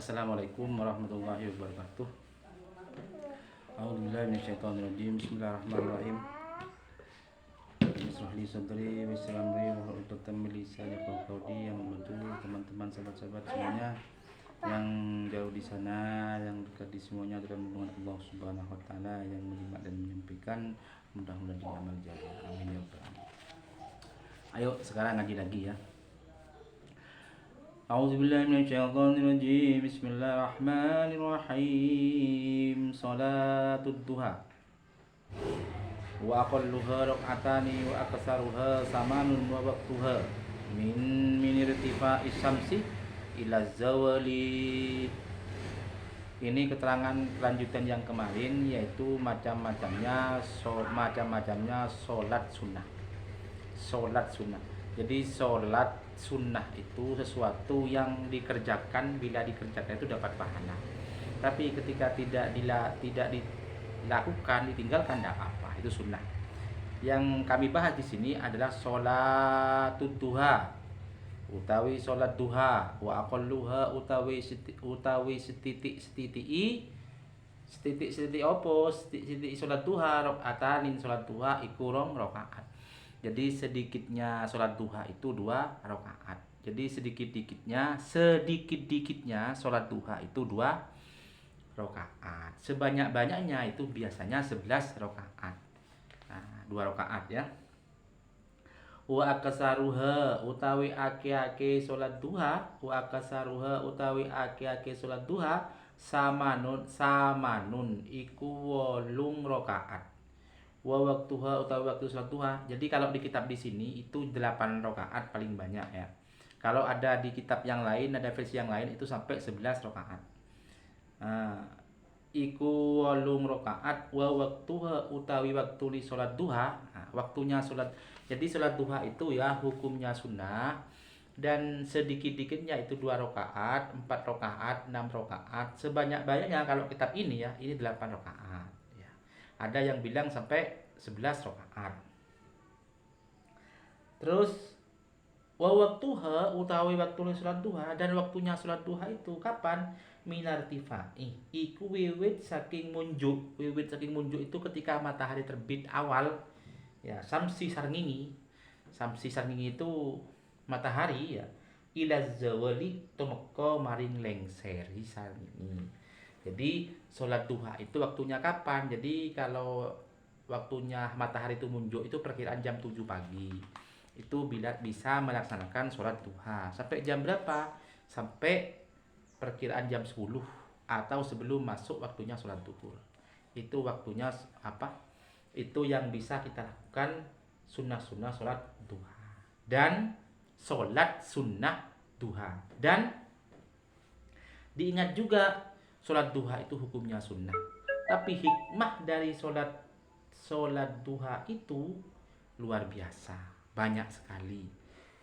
Assalamualaikum warahmatullahi wabarakatuh. A'udzubillahi minasyaitonirrajim. Bismillahirrahmanirrahim. Bismillah li sadri wa yassir amri wahlul 'uqdatam min lisani yafqahu qawli. Yang membantu teman-teman sahabat-sahabat semuanya yang jauh di sana, yang dekat di semuanya dalam lindungan Allah Subhanahu wa taala, yang menyimak dan menyampaikan mudah-mudahan diamal jariah. Amin ya rabbal alamin. Ayo sekarang ngaji lagi ya. A'udzubillahi minasyaitonirrajim. Bismillahirrahmanirrahim. Salatud duha wa aqalluha rak'atani wa aksaruha samanun wa waqtuha min irtifa'is syamsi ila zawali. Ini keterangan kelanjutan yang kemarin, yaitu macam-macamnya sholat sunnah. Sholat sunnah. Jadi sholat sunnah itu sesuatu yang dikerjakan, bila dikerjakan itu dapat pahala. Tapi ketika tidak dilakukan, ditinggalkan, tidak apa-apa. Itu sunnah. Yang kami bahas di sini adalah sholatud duha, utawi sholat duha, wa aqalluha utawi setitik opo setitik sholat duha rakaatanin. Sholat duha iku rong rakaat. Jadi sedikitnya sholat duha itu 2 rakaat. Jadi sedikit-dikitnya sholat duha itu 2 rakaat. Sebanyak-banyaknya itu biasanya 11 rakaat. Nah, 2 rakaat ya. Wa aksaruha utawi ake-ake sholat duha, samanun iku 8 rakaat. Wa waktuha utawi waktu sholat duha. Jadi kalau di kitab di sini itu 8 rakaat paling banyak ya. Kalau ada di kitab yang lain, ada versi yang lain itu sampai 11 rakaat. Iku 8 rakaat wa waktuha utawi waktu li sholat duha. Waktunya sholat. Jadi sholat duha itu ya hukumnya sunnah, dan sedikit-dikitnya itu 2 rakaat, 4 rakaat, 6 rakaat. Sebanyak-banyaknya kalau kitab ini ya, ini 8 rakaat. Ada yang bilang sampai 11 rakaat. Terus wa waktuha utawi waktu sholat duha, dan waktunya sholat duha itu kapan? Minartifai iku wiwit saking munjuk. Wiwit saking munjuk itu ketika matahari terbit awal ya. Samsi sarngingi itu matahari ya. Ila zawali tumeka maring lengseri sarngingi. Jadi sholat duha itu waktunya kapan? Jadi kalau waktunya matahari itu muncul itu perkiraan jam 7 pagi. Itu bila bisa melaksanakan sholat duha. Sampai jam berapa? Sampai perkiraan jam 10 atau sebelum masuk waktunya sholat duhur. Itu waktunya apa? Itu yang bisa kita lakukan sunnah-sunnah sholat duha. Dan sholat sunnah duha. Dan diingat juga, sholat duha itu hukumnya sunnah. Tapi hikmah dari sholat duha itu luar biasa, banyak sekali.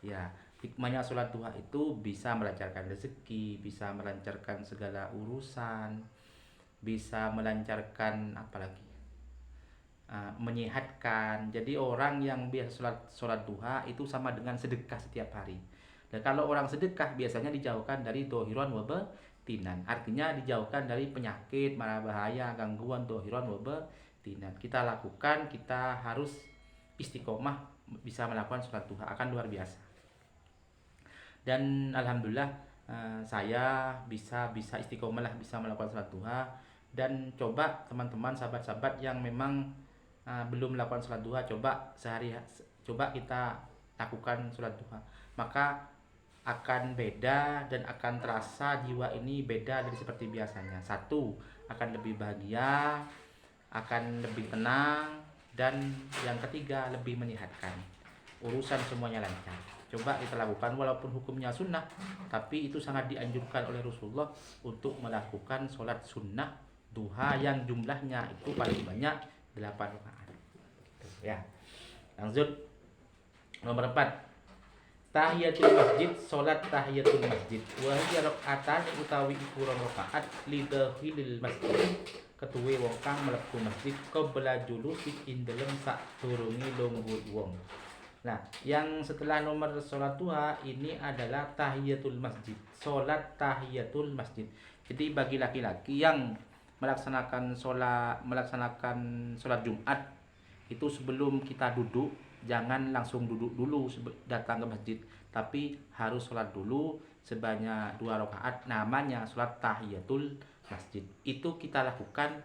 Ya, hikmahnya sholat duha itu bisa melancarkan rezeki, bisa melancarkan segala urusan, bisa melancarkan apalagi, menyehatkan. Jadi orang yang biasa sholat duha itu sama dengan sedekah setiap hari. Dan kalau orang sedekah biasanya dijauhkan dari dohiron wabah tinan, artinya dijauhkan dari penyakit, mara bahaya, gangguan dohiron wabah tinan. Kita lakukan, kita harus istiqomah bisa melakukan sholat duha, akan luar biasa. Dan alhamdulillah saya bisa istiqomah lah, bisa melakukan sholat duha. Dan coba teman-teman sahabat-sahabat yang memang belum melakukan sholat duha, coba kita lakukan sholat duha, maka akan beda dan akan terasa jiwa ini beda dari seperti biasanya. Satu, akan lebih bahagia, akan lebih tenang, dan yang ketiga lebih menyehatkan. Urusan semuanya lancar. Coba kita lakukan, walaupun hukumnya sunnah, tapi itu sangat dianjurkan oleh Rasulullah untuk melakukan sholat sunnah duha yang jumlahnya itu paling banyak 8 rakaat. Ya. Lanjut nomor 4. Tahiyatul masjid, sholat tahiyatul masjid. Wa hiya rakaatan utawi iku rakaat lidahilil masjid. Ketuwe wong kang mlebu masjid qabla julusi ing dalem sadurunge lungguh wong. Nah, yang setelah nomor sholat duha ini adalah tahiyatul masjid. Sholat tahiyatul masjid. Jadi bagi laki-laki yang melaksanakan sholat Jumat itu sebelum kita duduk, jangan langsung duduk dulu datang ke masjid, tapi harus sholat dulu sebanyak 2 rakaat, namanya sholat tahiyatul masjid. Itu kita lakukan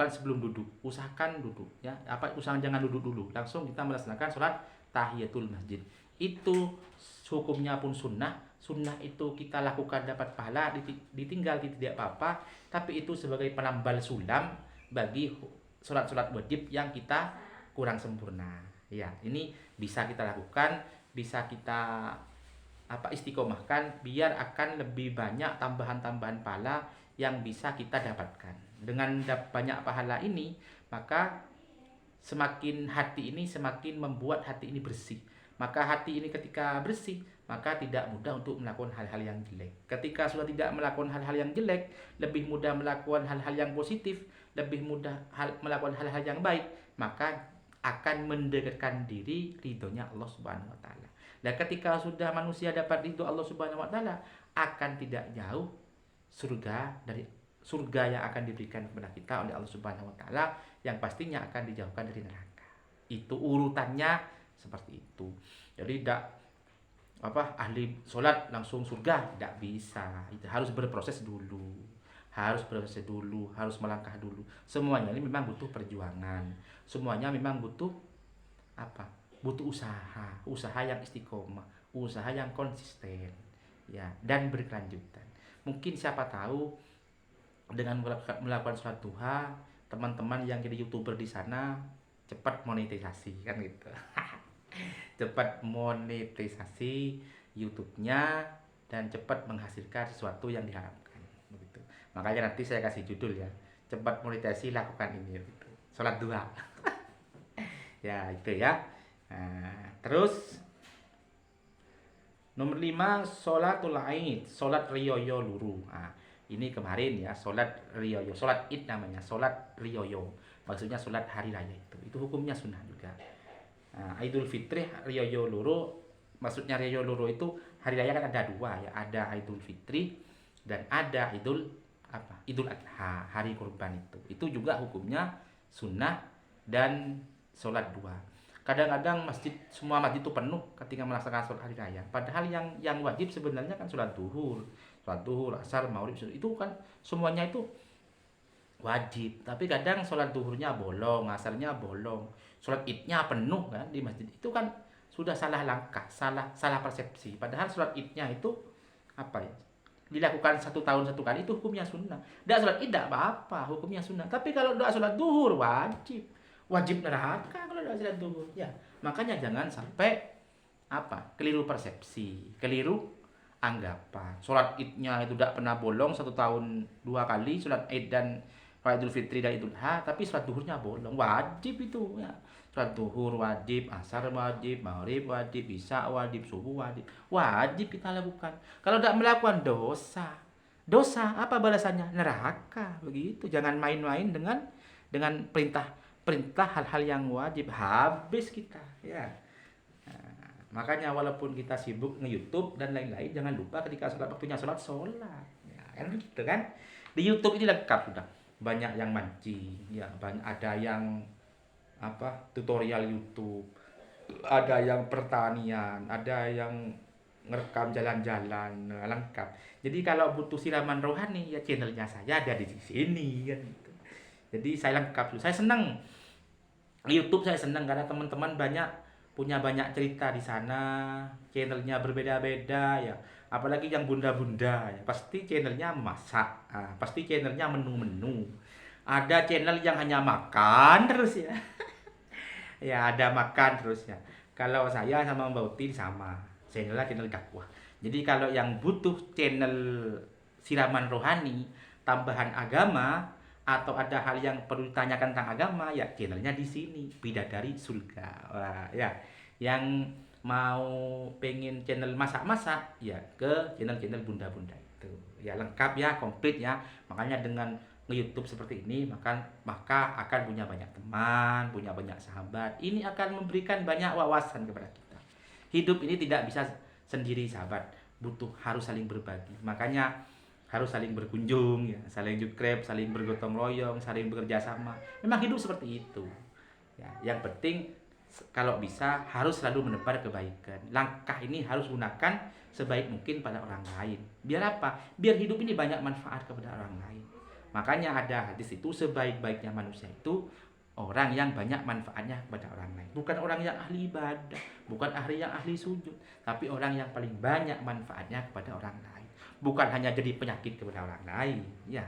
sebelum duduk. Usahakan duduk ya, usahakan jangan duduk dulu, langsung kita melaksanakan sholat tahiyatul masjid. Itu hukumnya pun sunnah. Sunnah itu kita lakukan dapat pahala, ditinggal tidak apa-apa, tapi itu sebagai penambal sulam bagi sholat-sholat wajib yang kita kurang sempurna. Ya, ini bisa kita lakukan, bisa kita istiqomahkan, biar akan lebih banyak tambahan-tambahan pahala yang bisa kita dapatkan. Dengan banyak pahala ini, maka hati ini semakin membuat hati ini bersih. Maka hati ini ketika bersih, maka tidak mudah untuk melakukan hal-hal yang jelek. Ketika sudah tidak melakukan hal-hal yang jelek, lebih mudah melakukan hal-hal yang positif, lebih mudah melakukan hal-hal yang baik, maka akan mendekatkan diri ridhonya Allah Subhanahu wa taala. Dan ketika sudah manusia dapat ridho Allah Subhanahu wa taala, akan tidak jauh surga yang akan diberikan kepada kita oleh Allah Subhanahu wa taala, yang pastinya akan dijauhkan dari neraka. Itu urutannya seperti itu. Jadi tidak ahli sholat langsung surga, tidak bisa. Itu harus berproses dulu. Harus melangkah dulu. Semuanya ini memang butuh perjuangan. Semuanya memang butuh butuh usaha yang istiqomah, usaha yang konsisten, ya, dan berkelanjutan. Mungkin siapa tahu dengan melakukan sholat duha, teman-teman yang jadi YouTuber di sana cepat monetisasi, kan gitu. Cepat monetisasi YouTube-nya dan cepat menghasilkan sesuatu yang diharapkan, begitu. Makanya nanti saya kasih judul ya, cepat monetisasi lakukan ini, gitu. Sholat duha. Ya, itu ya. Nah, terus nomor 5, sholatul Aid, sholat riyoyo luru. Nah, ini kemarin ya, sholat riyoyo, sholat id namanya, sholat riyoyo. Maksudnya sholat hari raya itu. Itu hukumnya sunnah juga. Nah, Idul Fitri riyoyo luru, maksudnya riyoyo luru itu hari raya kan ada 2 ya, ada Idul Fitri dan ada Idul Adha, hari kurban itu. Itu juga hukumnya sunnah dan sholat 2. Kadang-kadang semua masjid itu penuh ketika melaksanakan sholat hari raya. Padahal yang wajib sebenarnya kan sholat duhur, asar, maghrib, itu kan semuanya itu wajib. Tapi kadang sholat duhurnya bolong, asarnya bolong, sholat idnya penuh kan di masjid. Itu kan sudah salah langkah, salah persepsi. Padahal sholat idnya itu dilakukan 1 tahun 1 kali, itu hukumnya sunnah. Tidak sholat id tidak apa-apa, hukumnya sunnah. Tapi kalau tidak sholat duhur wajib neraka kalau tidak sholat duhur ya. Makanya jangan sampai keliru persepsi, keliru anggapan. Sholat idnya itu tidak pernah bolong 1 tahun 2 kali, sholat id dan Idul Fitri dan Idul Adha, tapi sholat duhurnya bolong. Wajib itu ya. Sholat duhur wajib, asar wajib, maghrib wajib, isya wajib, subuh wajib. Wajib kita lakukan. Kalau tidak melakukan dosa apa balasannya? Neraka, begitu. Jangan main-main dengan perintah hal-hal yang wajib, habis kita ya. Nah, makanya walaupun kita sibuk nge-YouTube dan lain-lain, jangan lupa ketika waktunya sholat ya, kan gitu kan. Di YouTube ini lengkap sudah, banyak yang mancing ya, ada yang tutorial YouTube, ada yang pertanian, ada yang ngerekam jalan-jalan, lengkap. Jadi kalau butuh siraman rohani ya channelnya saya ada di sini kan gitu. Jadi saya lengkap. Saya senang YouTube, saya senang karena teman-teman punya banyak cerita di sana. Channelnya berbeda-beda ya. Apalagi yang bunda-bunda ya, pasti channelnya masak. Pasti channelnya menu-menu. Ada channel yang hanya makan terus ya. Ya, ada makan terus ya. Kalau saya sama Mbak Uti sama, channelnya channel dakwah. Jadi kalau yang butuh channel siraman rohani, tambahan agama, atau ada hal yang perlu ditanyakan tentang agama, ya channelnya di sini, Bidadari Surga. Wah, ya. Yang mau pengen channel masak-masak, ya ke channel-channel bunda-bunda itu. Ya lengkap ya, komplit ya. Makanya dengan nge-YouTube seperti ini, maka akan punya banyak teman, punya banyak sahabat. Ini akan memberikan banyak wawasan kepada kita. Hidup ini tidak bisa sendiri sahabat, harus saling berbagi. Makanya harus saling berkunjung ya, saling jukrep, saling bergotong royong, saling bekerja sama. Memang hidup seperti itu. Ya, yang penting kalau bisa harus selalu menebar kebaikan. Langkah ini harus gunakan sebaik mungkin pada orang lain. Biar apa? Biar hidup ini banyak manfaat kepada orang lain. Makanya ada hadis itu, sebaik-baiknya manusia itu orang yang banyak manfaatnya kepada orang lain. Bukan orang yang ahli ibadah, bukan yang ahli sujud, tapi orang yang paling banyak manfaatnya kepada orang lain. Bukan hanya jadi penyakit kepada orang lain, ya.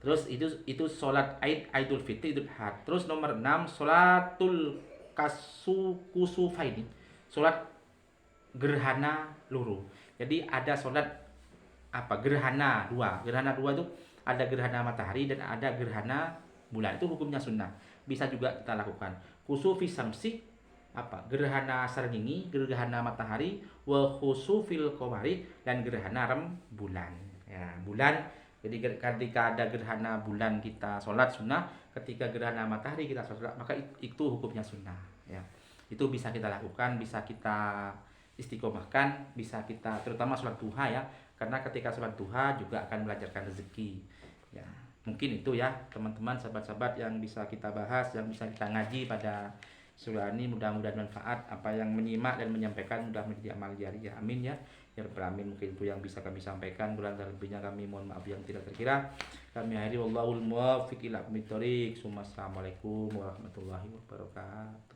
Terus itu sholat Idul Fitri, Idul Adha. Terus nomor 6 sholatul kusufaini. Sholat gerhana luruh. Jadi ada sholat gerhana dua. Gerhana dua itu ada gerhana matahari dan ada gerhana bulan. Itu hukumnya sunnah. Bisa juga kita lakukan. Kusufi samsi gerhana serngingi, gerhana matahari, wa khusufil qamari, dan gerhana rembulan. Ya, bulan. Jadi ketika ada gerhana bulan kita sholat sunnah, ketika gerhana matahari kita sholat, maka itu hukumnya sunnah. Ya, itu bisa kita lakukan, bisa kita istiqomahkan, bisa kita terutama sholat duha ya, karena ketika sholat duha juga akan belajarkan rezeki. Ya, mungkin itu ya teman-teman, sahabat-sahabat yang bisa kita bahas, yang bisa kita ngaji pada surah ini. Mudah-mudahan manfaat apa yang menyimak dan menyampaikan, mudah menjadi amal jariah. Amin ya. Ya Rabbal Alamin. Mungkin itu yang bisa kami sampaikan, kurang dan lebihnya kami mohon maaf yang tidak terkira. Kami akhiri wallahul muwaffiq ila aqwamit thoriq. Assalamualaikum warahmatullahi wabarakatuh.